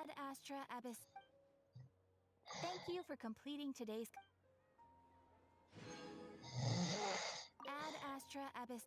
Ad Astra Abyss. Thank you for completing today's Ad Astra Abyss.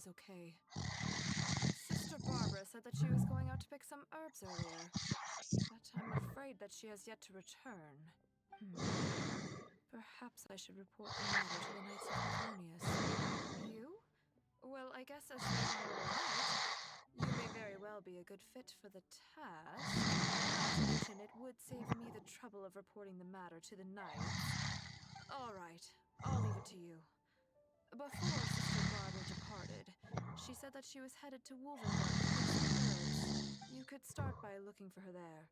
is okay. Sister Barbara said that she was going out to pick some herbs earlier, but I'm afraid that she has yet to return. Perhaps I should report the matter to the Knights of Favonius. You? Well, I guess as you are a knight, you may very well be a good fit for the task. Not to mention, it would save me the trouble of reporting the matter to the Knights. All right, I'll leave it to you. Before Sister Barbara departed, she said that she was headed to Wolvenberg to pick some herbs. You could start by looking for her there.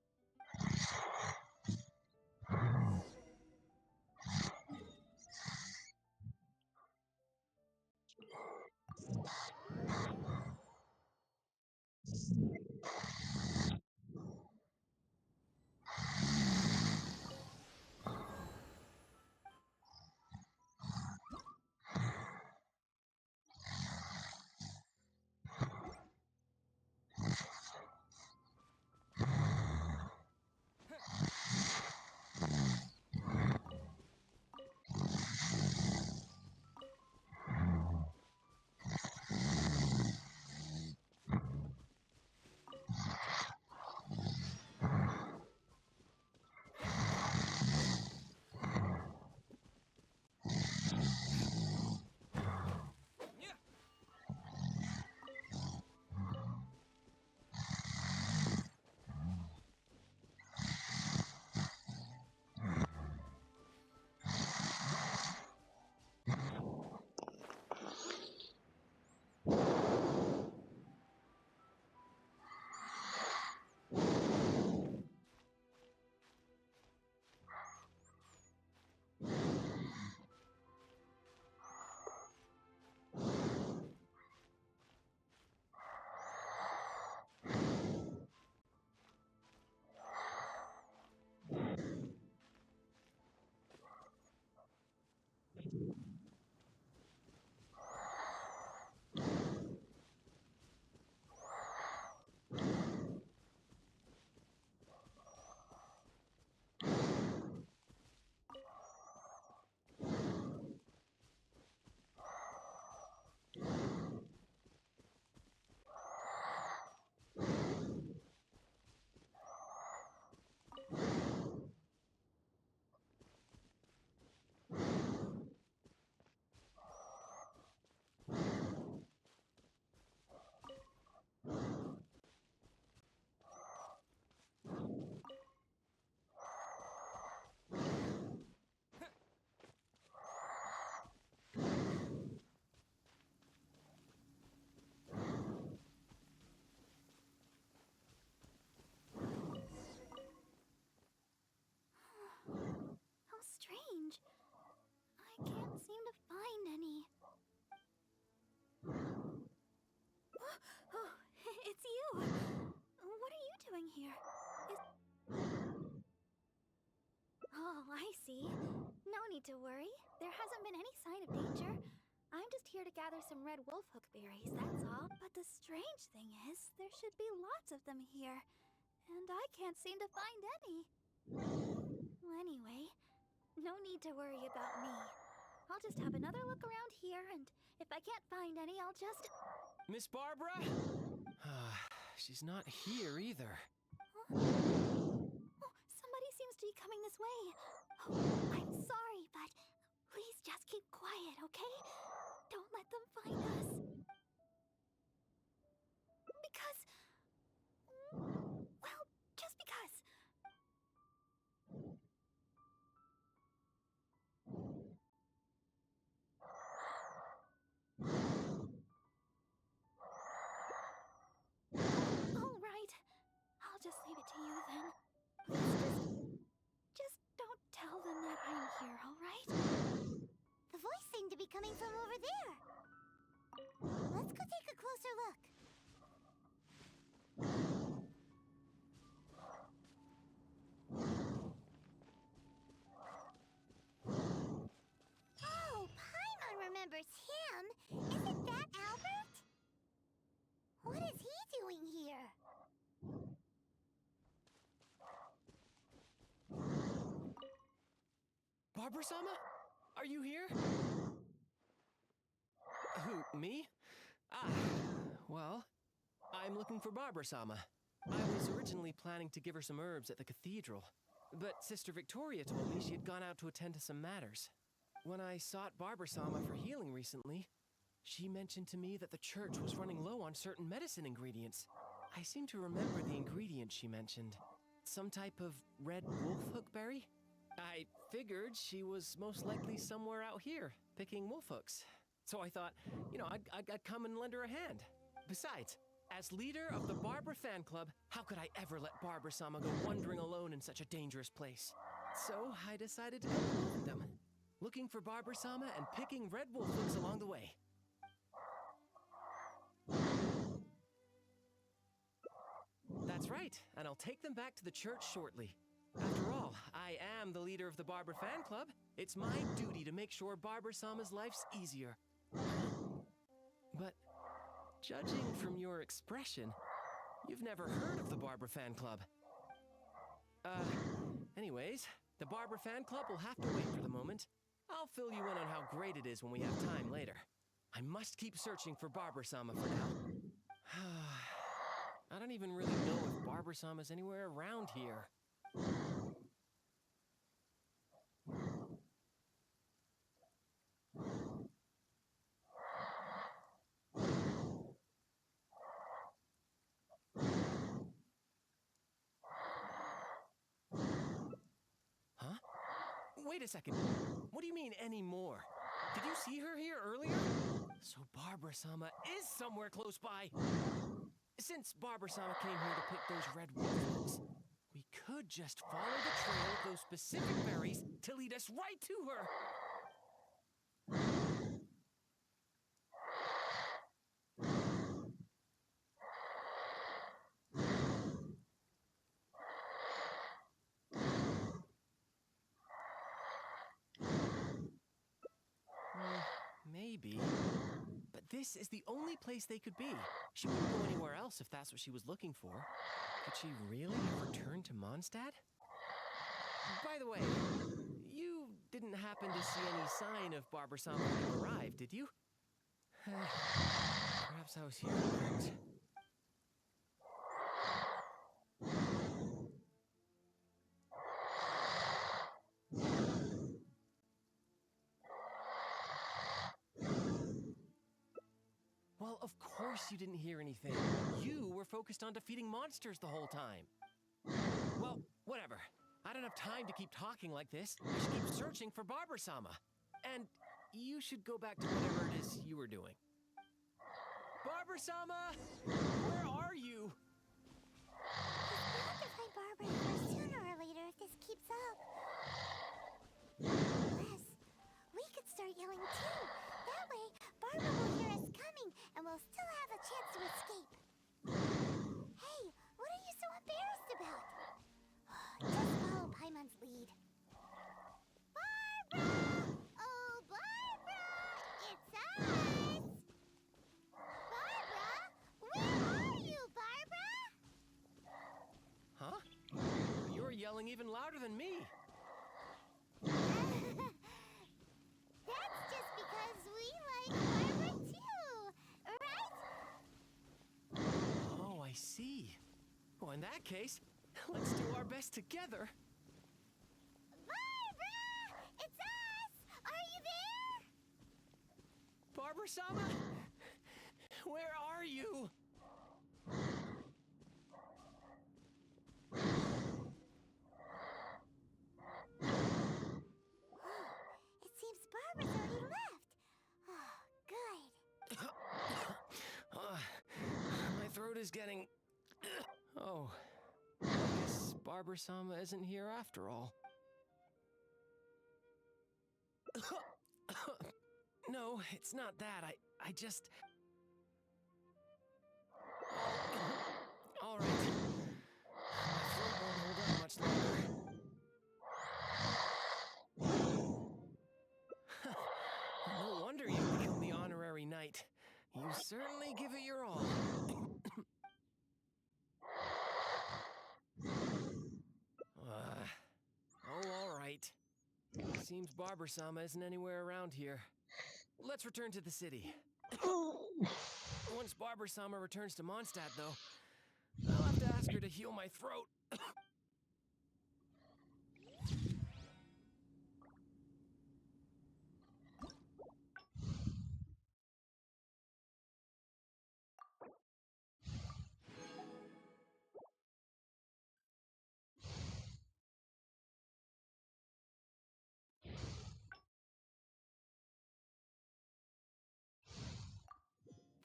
How strange. I can't seem to find any. Oh, it's you. What are you doing here? Oh, I see. No need to worry. There hasn't been any sign of danger. I'm just here to gather some red wolfhook berries, that's all. But the strange thing is, there should be lots of them here. And I can't seem to find any. Anyway, no need to worry about me. I'll just have another look around here, and if I can't find any, I'll just... Miss Barbara? She's not here either. Huh? Oh, somebody seems to be coming this way. Oh, I'm sorry, but please just keep quiet, okay? Don't let them find us. Because... well, just because. All right. I'll just leave it to you then. Please just don't tell them that I'm here, all right? The voice seemed to be coming from over there. Let's go take a closer look. Oh, Paimon remembers him. Isn't that Albert? What is he doing here? Barbara-sama? Are you here? Who, me? Ah, well, I'm looking for Barbara-sama. I was originally planning to give her some herbs at the cathedral, but Sister Victoria told me she had gone out to attend to some matters. When I sought Barbara-sama for healing recently, she mentioned to me that the church was running low on certain medicine ingredients. I seem to remember the ingredients she mentioned. Some type of red wolfhook berry? I figured she was most likely somewhere out here, picking wolfhooks. So I thought, I'd come and lend her a hand. Besides, as leader of the Barbara fan club, how could I ever let Barbara-sama go wandering alone in such a dangerous place? So I decided to come with them, looking for Barbara-sama and picking red wolfhooks along the way. That's right, and I'll take them back to the church shortly. After all, I am the leader of the Barbara fan club. It's my duty to make sure Barbara-sama's life's easier. But judging from your expression, you've never heard of the Barbara fan club. Anyways, the Barbara fan club will have to wait for the moment. I'll fill you in on how great it is when we have time later. I must keep searching for Barbara-sama for now. I don't even really know if Barbara-sama's anywhere around here. Huh? Wait a second. What do you mean, anymore? Did you see her here earlier? So Barbara-sama is somewhere close by. Since Barbara-sama came here to pick those red wolfhooks, we could just follow the trail of those specific berries to lead us right to her. Maybe. But this is the only place they could be. She wouldn't go anywhere else if that's what she was looking for. Could she really have returned to Mondstadt? By the way, you didn't happen to see any sign of Barbara-sama when you arrived, did you? Perhaps I was here once. Well, of course you didn't hear anything. You were focused on defeating monsters the whole time. Well, whatever. I don't have time to keep talking like this. I should keep searching for Barbara-sama. And you should go back to whatever it is you were doing. Barbara-sama! Where are you? We'll have to find Barbara here sooner or later if this keeps up. Unless we could start yelling too. That way, Barbara will hear us coming and we'll still have a chance to escape. Hey, what are you so embarrassed about? Just follow Paimon's lead. Barbara! Oh, Barbara! It's us! Barbara? Where are you, Barbara? Huh? You're yelling even louder than me. That's just because we like Barbara too, right? Oh, I see. Well, in that case, let's do our best together. Barbara! It's us! Are you there? Barbara-sama? Where are you? It seems Barbara's already left. Oh, good. My throat is getting... Oh, I guess Barbara-sama isn't here after all. No, it's not that. I just... All right. My throat won't hold up much longer. No wonder you've become the honorary knight. You certainly give it your all. All right. Seems Barbara-sama isn't anywhere around here. Let's return to the city. Once Barber-sama returns to Mondstadt, though, I'll have to ask her to heal my throat.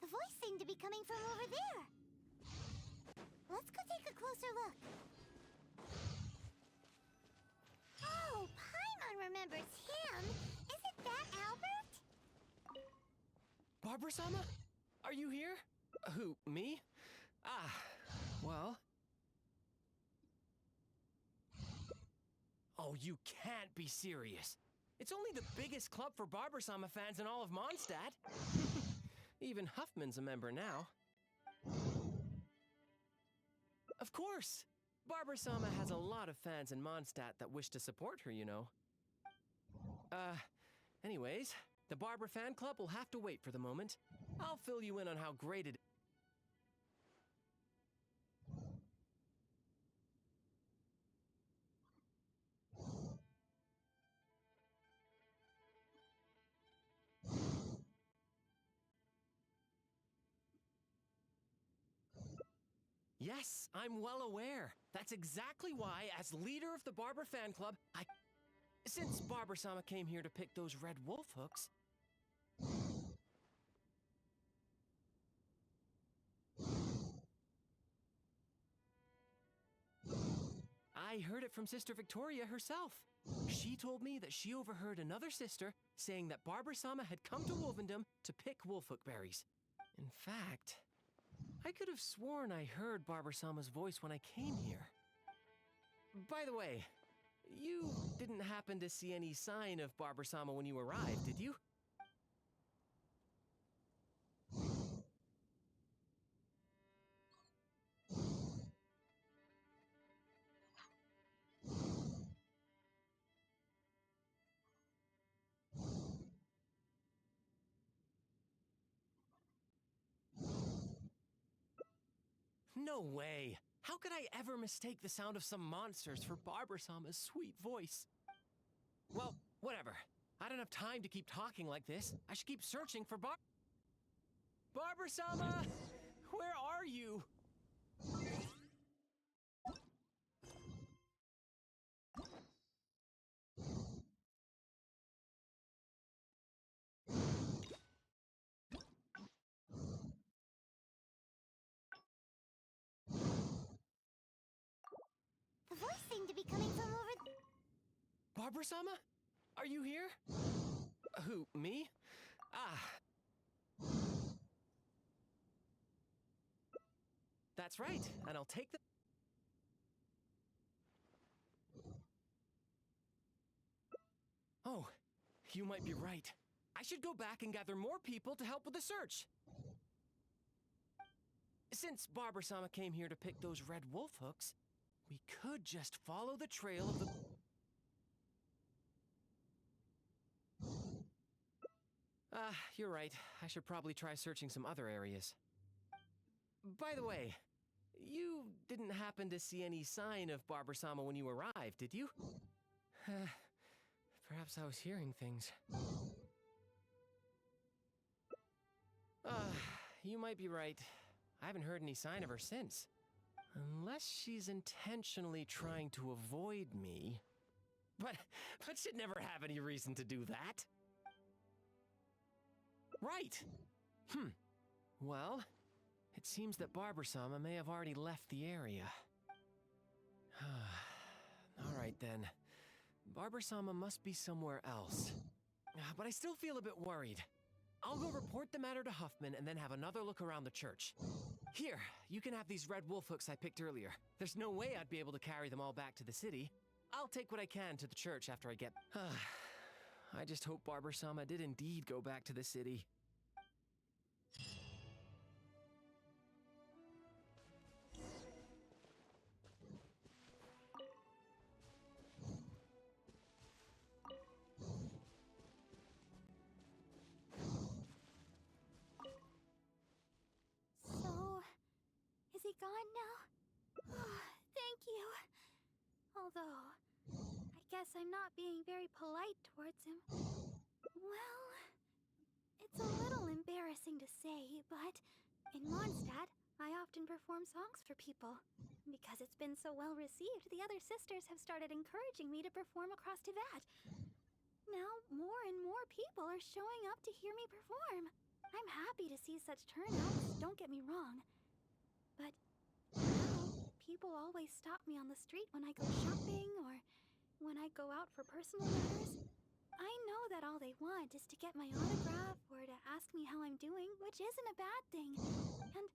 The voice seemed to be coming from over there. Let's go take a closer look. Oh, Paimon remembers him. Isn't that Albert? Barber-sama? Are you here? Who, me? Ah, well... Oh, you can't be serious. It's only the biggest club for Barber-sama fans in all of Mondstadt. Even Huffman's a member now. Of course! Barber-sama has a lot of fans in Mondstadt that wish to support her, you know. Anyways, the Barber fan club will have to wait for the moment. I'll fill you in on how great it is. Yes, I'm well aware. That's exactly why, as leader of the Barber fan club, since Barber-sama came here to pick those red wolf hooks... I heard it from Sister Victoria herself. She told me that she overheard another sister saying that Barber-sama had come to Wolvendom to pick wolfhook berries. In fact, I could have sworn I heard Barber-sama's voice when I came here. By the way, you didn't happen to see any sign of Barber-sama when you arrived, did you? No way! How could I ever mistake the sound of some monsters for Barber-sama's sweet voice? Well, whatever. I don't have time to keep talking like this. I should keep searching for Barber-sama! Where are you? The voice seemed to be coming from over there. Barber-sama? Are you here? Who, me? Ah. That's right, and I'll take the... Oh, you might be right. I should go back and gather more people to help with the search. Since Barber-sama came here to pick those red wolf hooks, we could just follow the trail of the... You're right. I should probably try searching some other areas. By the way, you didn't happen to see any sign of Barber-sama when you arrived, did you? Perhaps I was hearing things. You might be right. I haven't heard any sign of her since. Unless she's intentionally trying to avoid me. But she'd never have any reason to do that. Right. Well, it seems that Barber-sama may have already left the area. Alright then. Barber-sama must be somewhere else. But I still feel a bit worried. I'll go report the matter to Huffman and then have another look around the church. Here, you can have these red wolf hooks I picked earlier. There's no way I'd be able to carry them all back to the city. I'll take what I can to the church after I get... I just hope Barber-sama did indeed go back to the city. gone now? Thank you. Although, I guess I'm not being very polite towards him. Well, it's a little embarrassing to say, but in Mondstadt, I often perform songs for people. Because it's been so well received, the other sisters have started encouraging me to perform across Tivat. Now, more and more people are showing up to hear me perform. I'm happy to see such turnouts, don't get me wrong. But now, people always stop me on the street when I go shopping or when I go out for personal matters. I know that all they want is to get my autograph or to ask me how I'm doing, which isn't a bad thing. And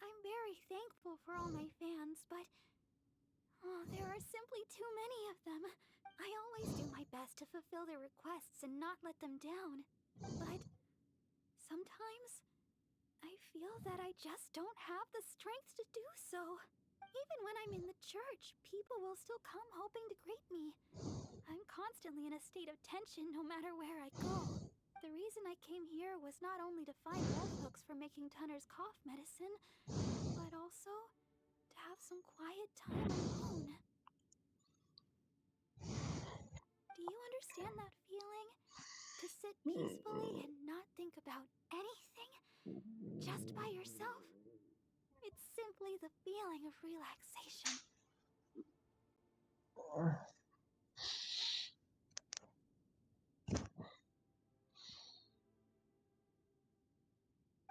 I'm very thankful for all my fans, but there are simply too many of them. I always do my best to fulfill their requests and not let them down. But sometimes I feel that I just don't have the strength to do so. Even when I'm in the church, people will still come hoping to greet me. I'm constantly in a state of tension no matter where I go. The reason I came here was not only to find wolf hooks for making Tunner's cough medicine, but also to have some quiet time alone. Do you understand that feeling? To sit peacefully and not think about anything? Just by yourself? It's simply the feeling of relaxation.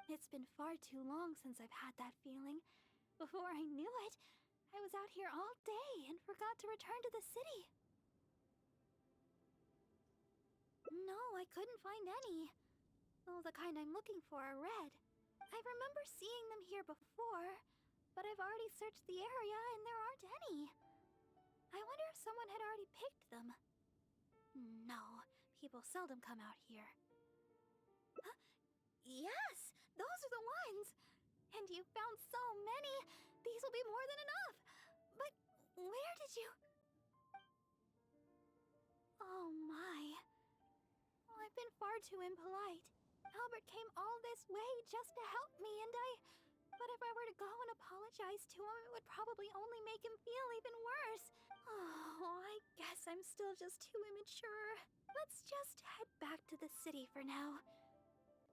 It's been far too long since I've had that feeling. Before I knew it, I was out here all day and forgot to return to the city. No, I couldn't find any. Well, the kind I'm looking for are red. I remember seeing them here before, but I've already searched the area and there aren't any. I wonder if someone had already picked them. No, people seldom come out here. Huh? Yes, those are the ones! And you found so many! These will be more than enough! But where did you... Oh my. Well, I've been far too impolite. Albert came all this way just to help me, and But if I were to go and apologize to him, it would probably only make him feel even worse. Oh, I guess I'm still just too immature. Let's just head back to the city for now.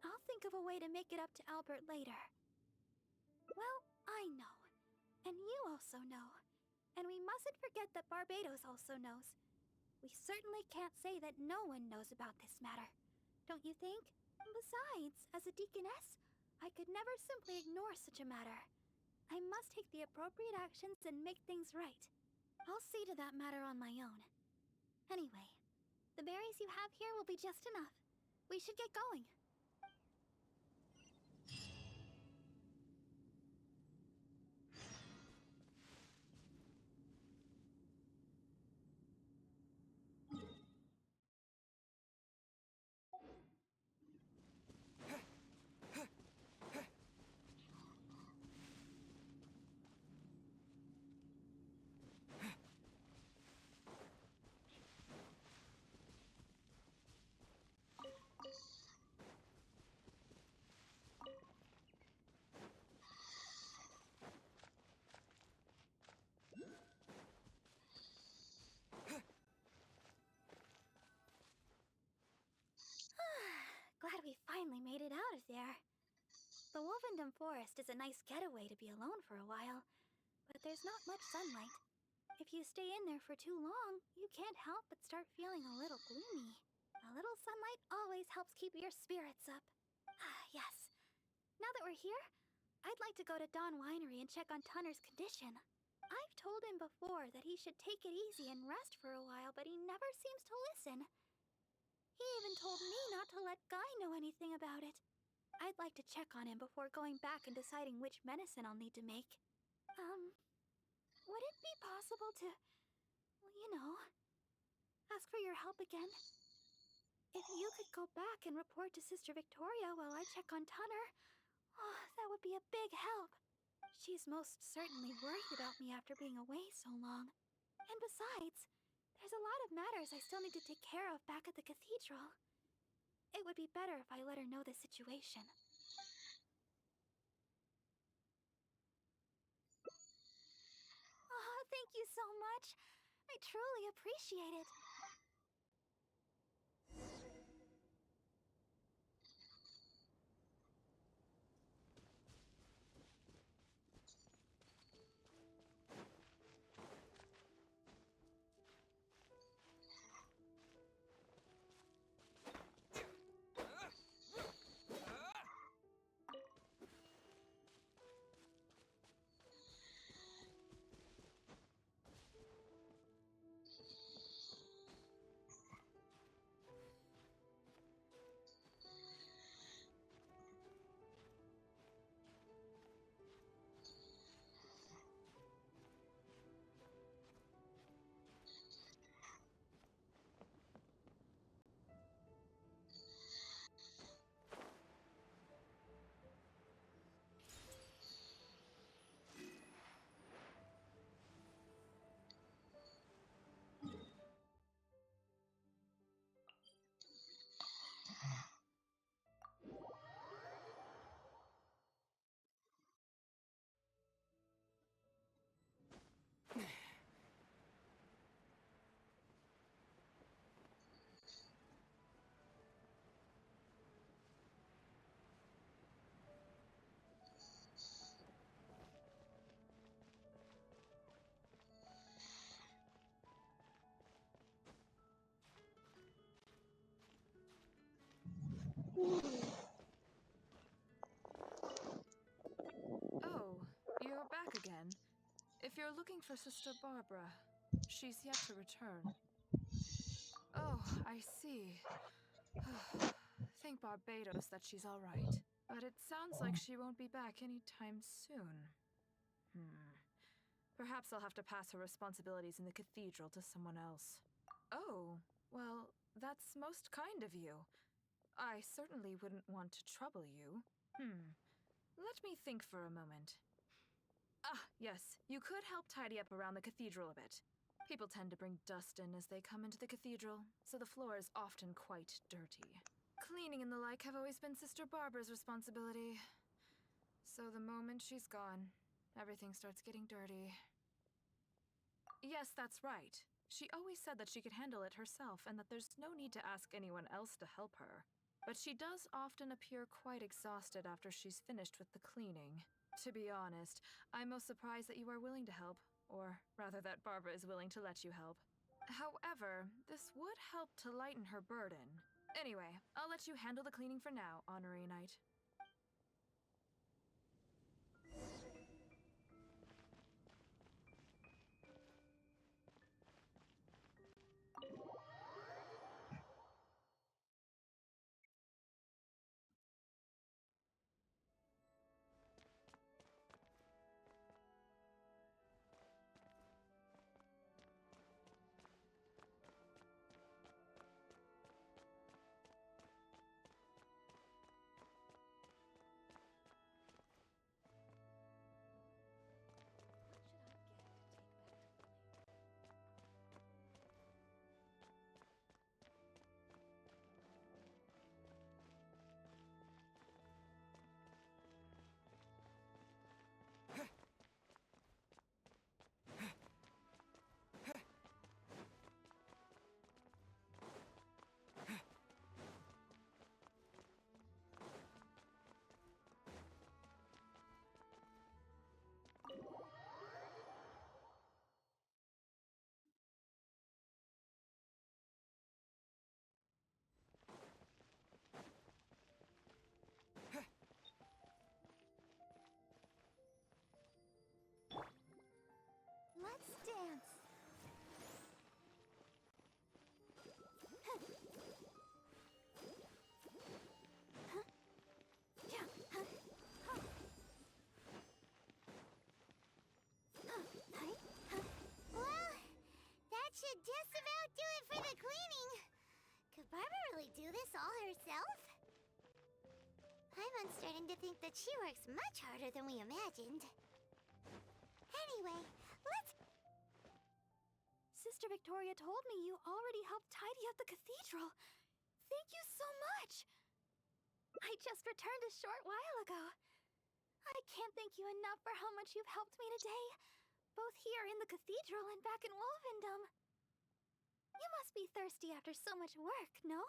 I'll think of a way to make it up to Albert later. Well, I know. And you also know. And we mustn't forget that Barbados also knows. We certainly can't say that no one knows about this matter. Don't you think? Besides, as a deaconess, I could never simply ignore such a matter. I must take the appropriate actions and make things right. I'll see to that matter on my own. Anyway, the berries you have here will be just enough. We should get going. Glad we finally made it out of there. The Wolvendom Forest is a nice getaway to be alone for a while, but there's not much sunlight. If you stay in there for too long, you can't help but start feeling a little gloomy. A little sunlight always helps keep your spirits up. Yes. Now that we're here, I'd like to go to Dawn Winery and check on Tunner's condition. I've told him before that he should take it easy and rest for a while, but he never seems to listen. He even told me not to let Guy know anything about it. I'd like to check on him before going back and deciding which medicine I'll need to make. Would it be possible to, ask for your help again? If you could go back and report to Sister Victoria while I check on Tunner, that would be a big help. She's most certainly worried about me after being away so long. And besides, there's a lot of matters I still need to take care of back at the cathedral. It would be better if I let her know the situation. you so much. I truly appreciate it. Oh, you're back again. If you're looking for Sister Barbara, she's yet to return. Oh, I see. Thank Barbados that she's all right. But it sounds like she won't be back anytime soon. Perhaps I'll have to pass her responsibilities in the cathedral to someone else. Oh, well, that's most kind of you. I certainly wouldn't want to trouble you. Let me think for a moment. Ah, yes, you could help tidy up around the cathedral a bit. People tend to bring dust in as they come into the cathedral, so the floor is often quite dirty. Cleaning and the like have always been Sister Barbara's responsibility. So the moment she's gone, everything starts getting dirty. Yes, that's right. She always said that she could handle it herself and that there's no need to ask anyone else to help her. But she does often appear quite exhausted after she's finished with the cleaning. To be honest, I'm most surprised that you are willing to help, or rather that Barbara is willing to let you help. However, this would help to lighten her burden. Anyway, I'll let you handle the cleaning for now, Honorary Knight. Let's dance. Well, that should just about do it for the cleaning. Could Barbara really do this all herself? I'm starting to think that she works much harder than we imagined. Anyway, let's... Sister Victoria told me you already helped tidy up the cathedral. Thank you so much. I just returned a short while ago. I can't thank you enough for how much you've helped me today. both here in the cathedral and back in Wolfendom. You must be thirsty after so much work, no?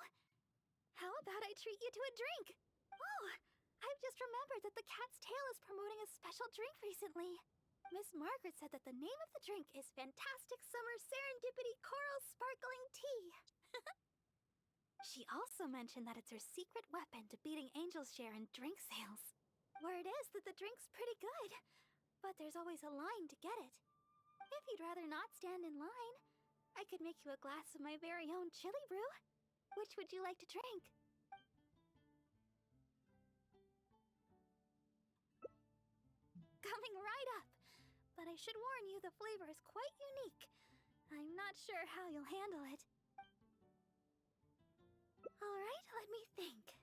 How about I treat you to a drink? Oh, I've just remembered that the Cat's Tail is promoting a special drink recently. Miss Margaret said that the name of the drink is Fantastic Summer Serendipity Coral Sparkling Tea. She also mentioned that it's her secret weapon to beating Angel's share in drink sales. Word is that the drink's pretty good, but there's always a line to get it. If you'd rather not stand in line, I could make you a glass of my very own chili brew. Which would you like to drink? Coming right up! But I should warn you, the flavor is quite unique. I'm not sure how you'll handle it. Alright, let me think.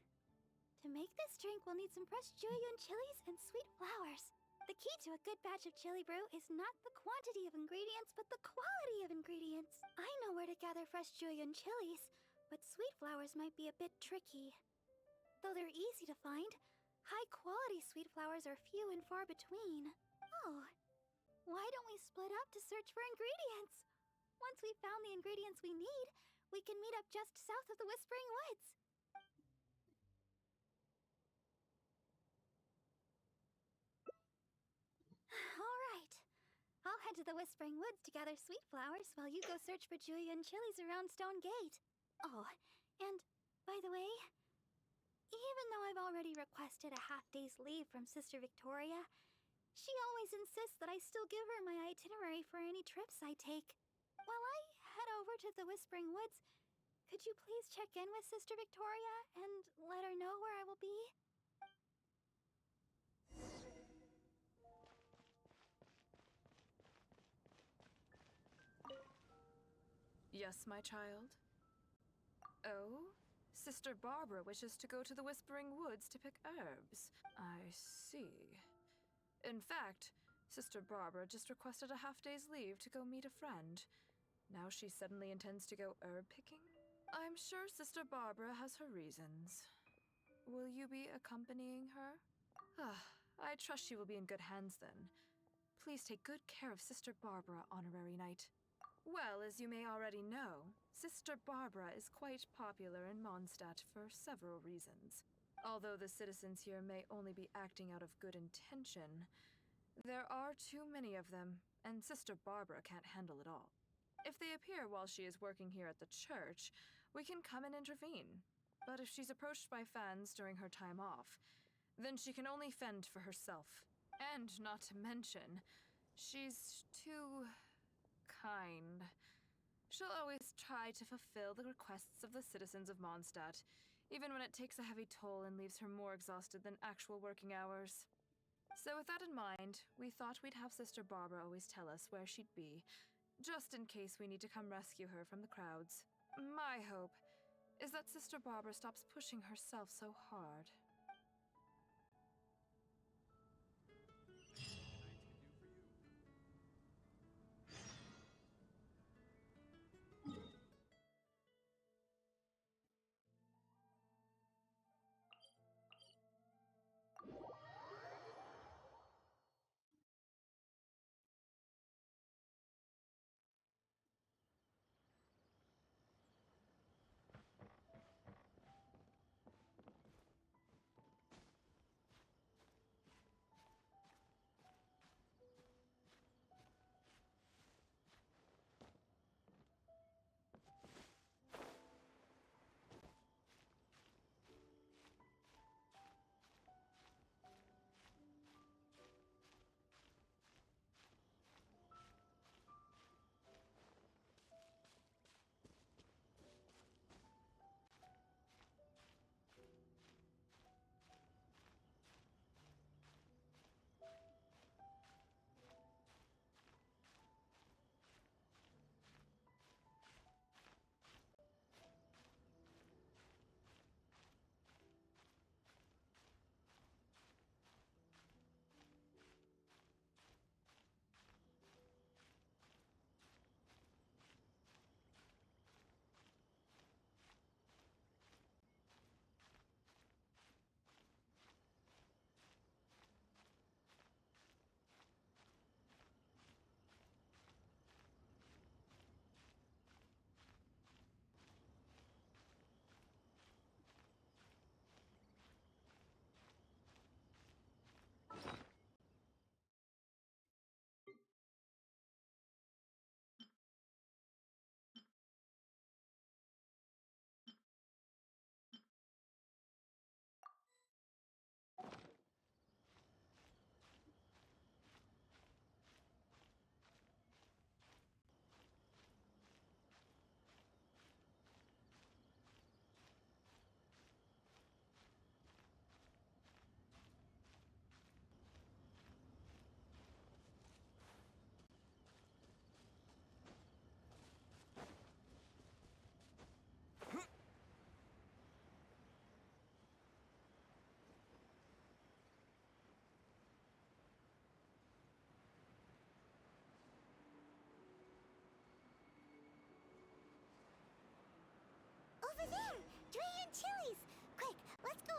To make this drink, we'll need some fresh jueyun chilies and sweet flowers. The key to a good batch of chili brew is not the quantity of ingredients, but the quality of ingredients. I know where to gather fresh jueyun chilies, but sweet flowers might be a bit tricky. Though they're easy to find, high-quality sweet flowers are few and far between. Oh, why don't we split up to search for ingredients? Once we've found the ingredients we need, we can meet up just south of the Whispering Woods. All right. I'll head to the Whispering Woods to gather sweet flowers while you go search for jueyun chilies around Stone Gate. Oh, and by the way, even though I've already requested a half-day's leave from Sister Victoria, she always insists that I still give her my itinerary for any trips I take. While I head over to the Whispering Woods, could you please check in with Sister Victoria and let her know where I will be? Yes, my child? Oh? Sister Barbara wishes to go to the Whispering Woods to pick herbs. I see. In fact, Sister Barbara just requested a half-day's leave to go meet a friend. Now she suddenly intends to go herb picking? I'm sure Sister Barbara has her reasons. Will you be accompanying her? I trust she will be in good hands then. Please take good care of Sister Barbara, Honorary Knight. Well, as you may already know, Sister Barbara is quite popular in Mondstadt for several reasons. Although the citizens here may only be acting out of good intention, there are too many of them, and Sister Barbara can't handle it all. If they appear while she is working here at the church, we can come and intervene. But if she's approached by fans during her time off, then she can only fend for herself. And not to mention, she's too kind. She'll always try to fulfill the requests of the citizens of Mondstadt, even when it takes a heavy toll and leaves her more exhausted than actual working hours. So with that in mind, we thought we'd have Sister Barbara always tell us where she'd be, just in case we need to come rescue her from the crowds. My hope is that Sister Barbara stops pushing herself so hard.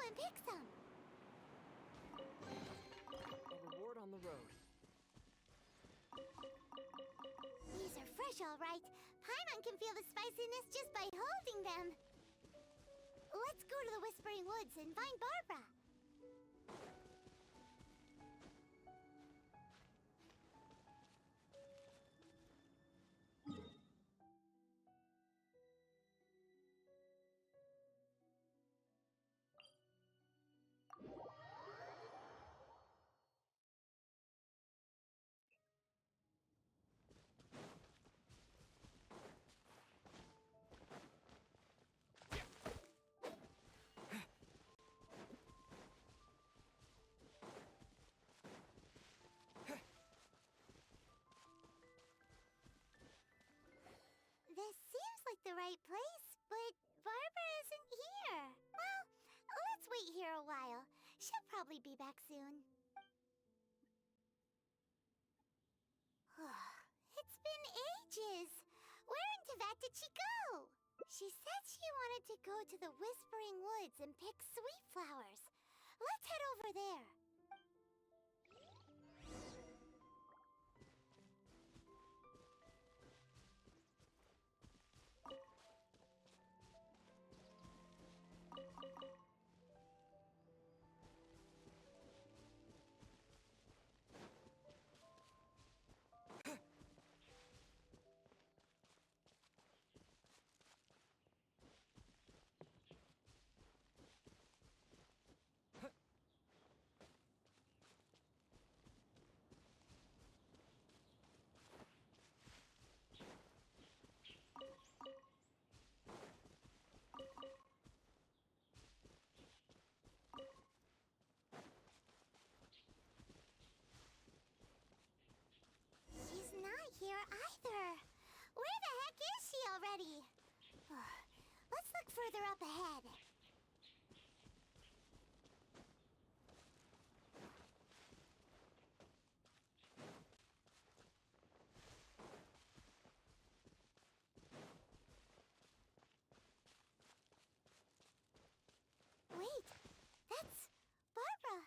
and pick some. A reward on the road. These are fresh, all right. Paimon can feel the spiciness just by holding them. Let's go to the Whispering Woods and find Barbara. This seems like the right place, but Barbara isn't here. Well, let's wait here a while. She'll probably be back soon. It's been ages. Where in Teyvat did she go? She said she wanted to go to the Whispering Woods and pick sweet flowers. Let's head over there. She's not here either. Where the heck is she already? Let's look further up ahead. Wait, that's Barbara.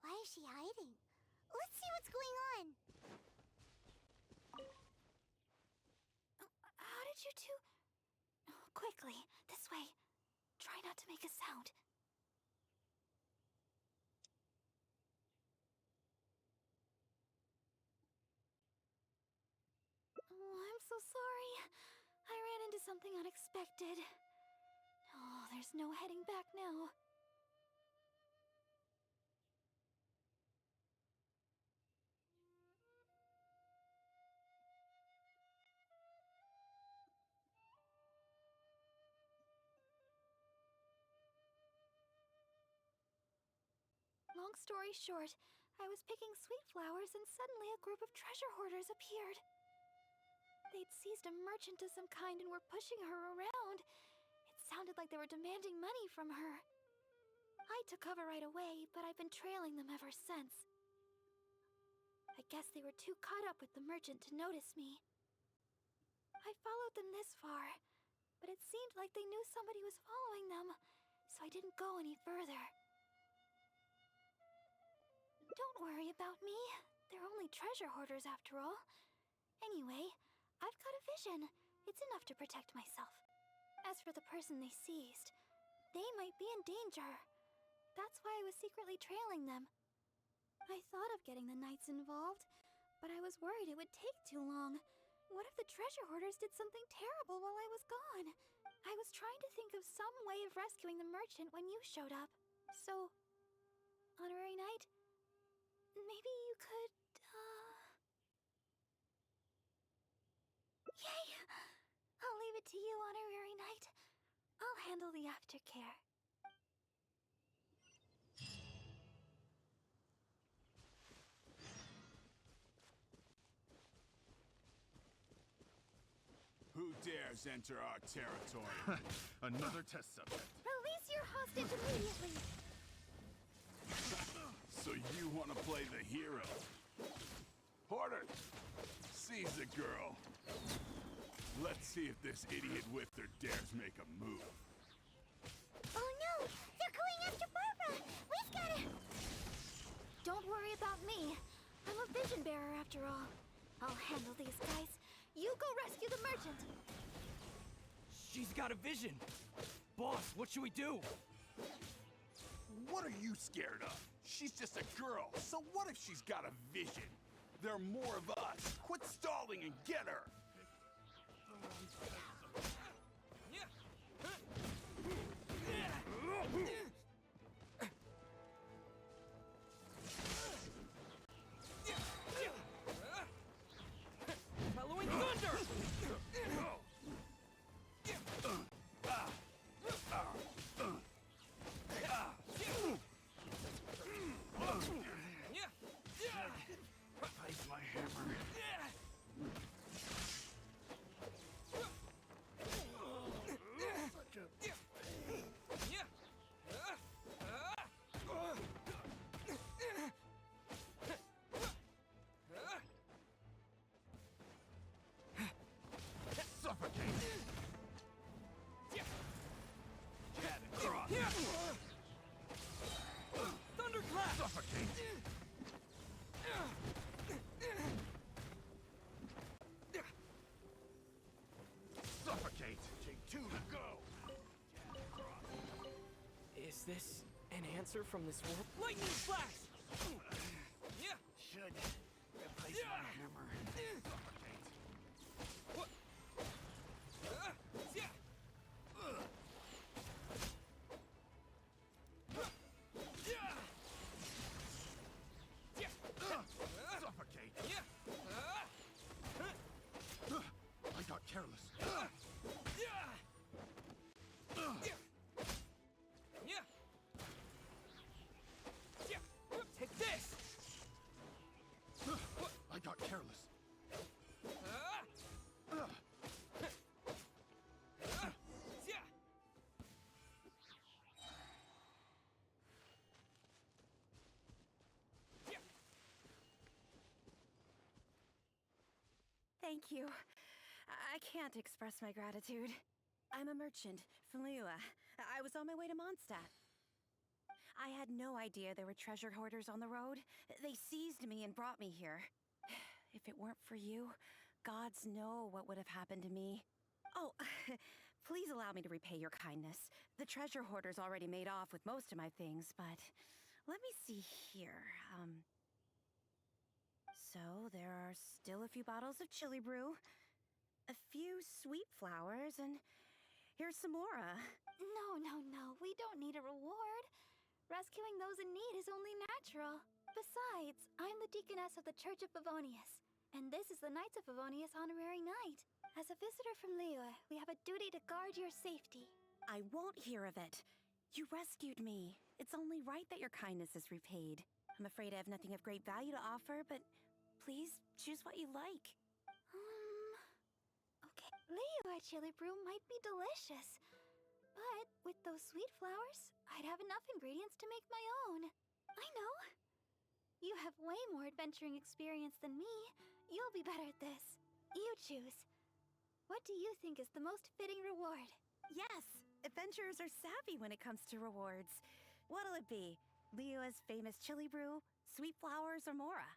Why is she hiding? Let's see what's going on. How did you two... Oh, quickly, this way. Try not to make a sound. Oh, I'm so sorry. I ran into something unexpected. Oh, there's no heading back now. Long story short, I was picking sweet flowers and suddenly a group of treasure hoarders appeared. They'd seized a merchant of some kind and were pushing her around. It sounded like they were demanding money from her. I took cover right away, but I've been trailing them ever since. I guess they were too caught up with the merchant to notice me. I followed them this far, but it seemed like they knew somebody was following them, so I didn't go any further. Don't worry about me. They're only treasure hoarders after all. Anyway, I've got a vision. It's enough to protect myself. As for the person they seized, they might be in danger. That's why I was secretly trailing them. I thought of getting the knights involved, but I was worried it would take too long. What if the treasure hoarders did something terrible while I was gone? I was trying to think of some way of rescuing the merchant when you showed up. So, Honorary Knight, maybe you could, Yay! I'll leave it to you, Honorary Knight. I'll handle the aftercare. Who dares enter our territory? Another test subject. Release your hostage immediately! So you want to play the hero? Hoarder, seize the girl. Let's see if this idiot Whifter dares make a move. Oh no! They're going after Barbara! Don't worry about me. I'm a vision bearer after all. I'll handle these guys. You go rescue the merchant. She's got a vision. Boss, what should we do? What are you scared of? She's just a girl, so what if she's got a vision? There are more of us. Quit stalling and get her! Following thunder! Place my hammer. Suffocate! Jab and cross! Thunderclap! Suffocate! Suffocate! Take two to go! Is this an answer from this world? Lightning flash! Should replace my hammer. Suffocate! Suffocate! I got careless. Take this! I got careless. Thank you. I can't express my gratitude. I'm a merchant from Liyue. I was on my way to Mondstadt. I had no idea there were treasure hoarders on the road. They seized me and brought me here. If it weren't for you, gods know what would have happened to me. Oh, please allow me to repay your kindness. The treasure hoarders already made off with most of my things, but let me see here. So there are still a few bottles of chili brew, a few sweet flowers, and here's some more. No. We don't need a reward. Rescuing those in need is only natural. Besides, I'm the deaconess of the Church of Favonius, and this is the Knights of Favonius Honorary Knight. As a visitor from Liyue, we have a duty to guard your safety. I won't hear of it. You rescued me. It's only right that your kindness is repaid. I'm afraid I have nothing of great value to offer, but please choose what you like. Okay. Liyue chili brew might be delicious, but with those sweet flowers, I'd have enough ingredients to make my own. I know. You have way more adventuring experience than me. You'll be better at this. You choose. What do you think is the most fitting reward? Yes, adventurers are savvy when it comes to rewards. What'll it be? Liyue's famous chili brew, sweet flowers, or Mora?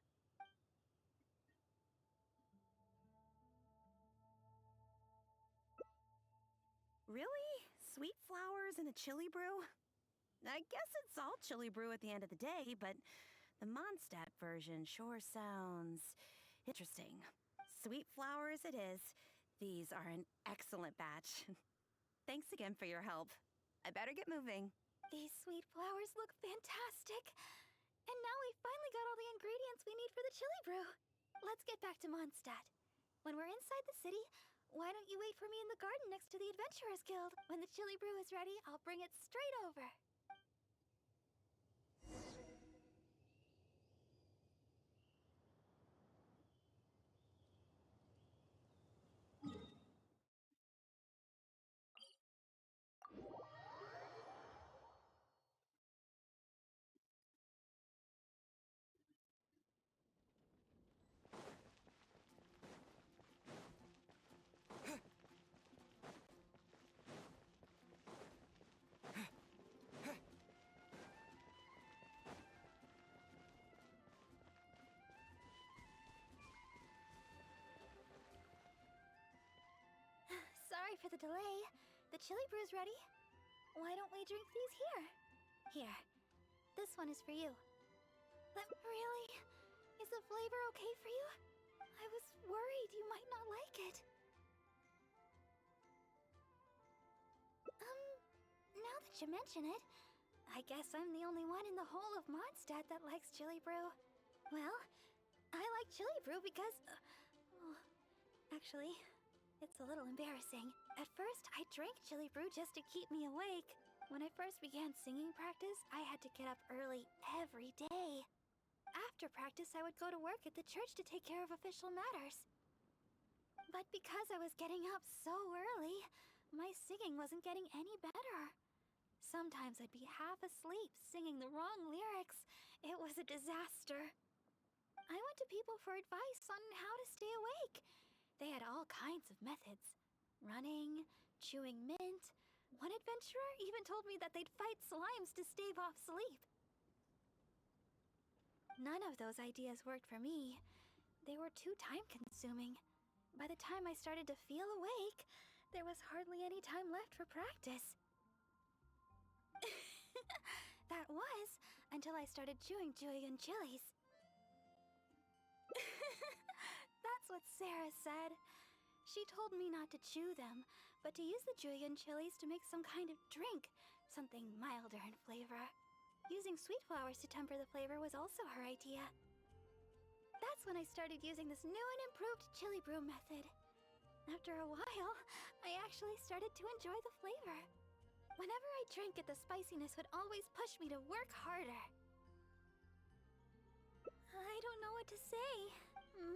Really? Sweet flowers and a chili brew? I guess it's all chili brew at the end of the day, but the Mondstadt version sure sounds interesting. Sweet flowers it is. These are an excellent batch. Thanks again for your help. I better get moving. These sweet flowers look fantastic. And now we've finally got all the ingredients we need for the chili brew. Let's get back to Mondstadt. When we're inside the city, why don't you wait for me in the garden next to the Adventurers Guild? When the chili brew is ready, I'll bring it straight over. for the delay. The chili brew's ready. Why don't we drink these here? Here. This one is for you. But really? Is the flavor okay for you? I was worried you might not like it. Now that you mention it, I guess I'm the only one in the whole of Mondstadt that likes chili brew. Well, I like chili brew because... oh, actually, it's a little embarrassing. At first, I drank chili brew just to keep me awake. When I first began singing practice, I had to get up early every day. After practice, I would go to work at the church to take care of official matters. But because I was getting up so early, my singing wasn't getting any better. Sometimes I'd be half asleep singing the wrong lyrics. It was a disaster. I went to people for advice on how to stay awake. They had all kinds of methods. Running, chewing mint. One adventurer even told me that they'd fight slimes to stave off sleep. None of those ideas worked for me. They were too time-consuming. By the time I started to feel awake, there was hardly any time left for practice. That was until I started chewing julienne chilies. That's what Sarah said. She told me not to chew them, but to use the julienne chilies to make some kind of drink, something milder in flavor. Using sweet flowers to temper the flavor was also her idea. That's when I started using this new and improved chili brew method. After a while, I actually started to enjoy the flavor. Whenever I drank it, the spiciness would always push me to work harder. I don't know what to say.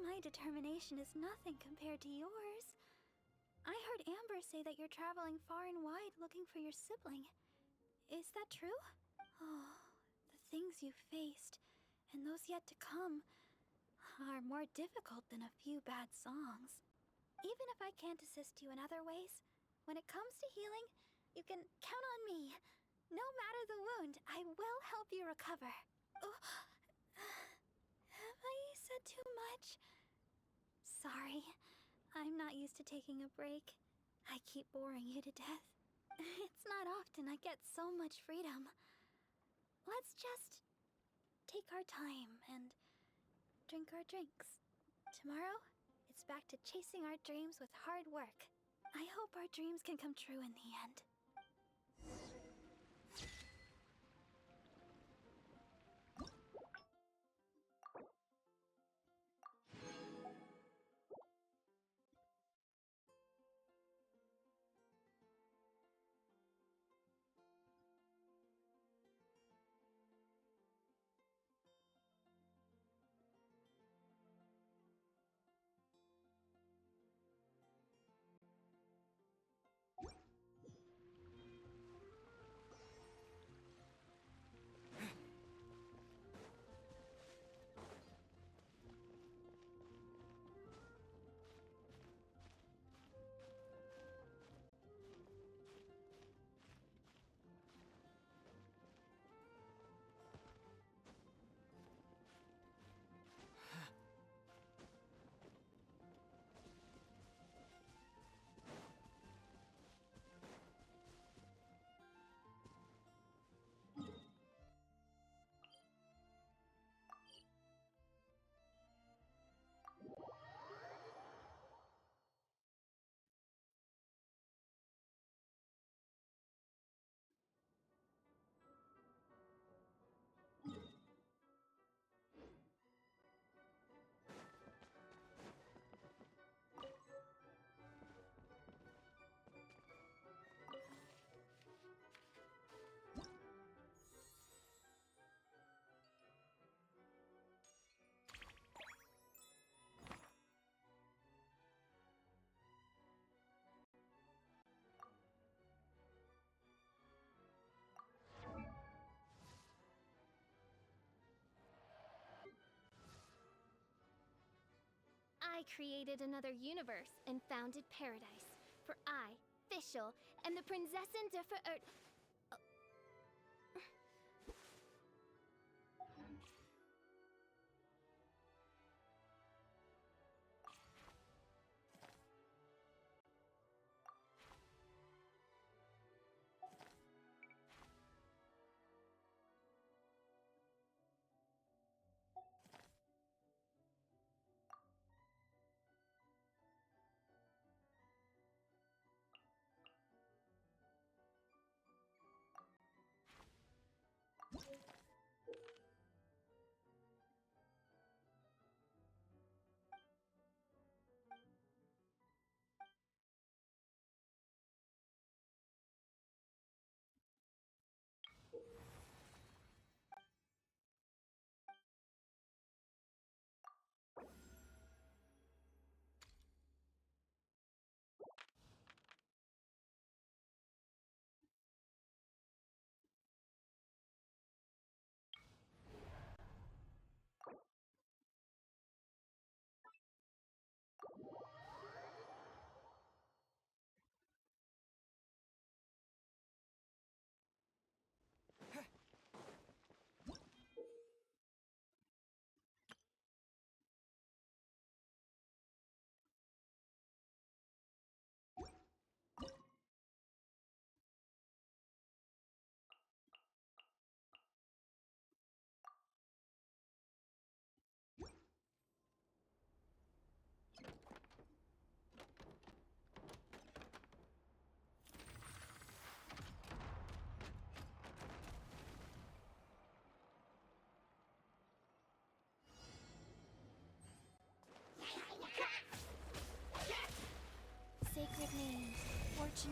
My determination is nothing compared to yours. I heard Amber say that you're traveling far and wide looking for your sibling. Is that true? Oh, the things you faced, and those yet to come, are more difficult than a few bad songs. Even if I can't assist you in other ways, when it comes to healing, you can count on me. No matter the wound, I will help you recover. Oh, have I said too much? Sorry, I'm not used to taking a break. I keep boring you to death. It's not often I get so much freedom. Let's just take our time and drink our drinks. Tomorrow, it's back to chasing our dreams with hard work. I hope our dreams can come true in the end. I created another universe and founded paradise. For I, Fischl, am the Prinzessin der Verirrt...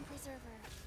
Preserver.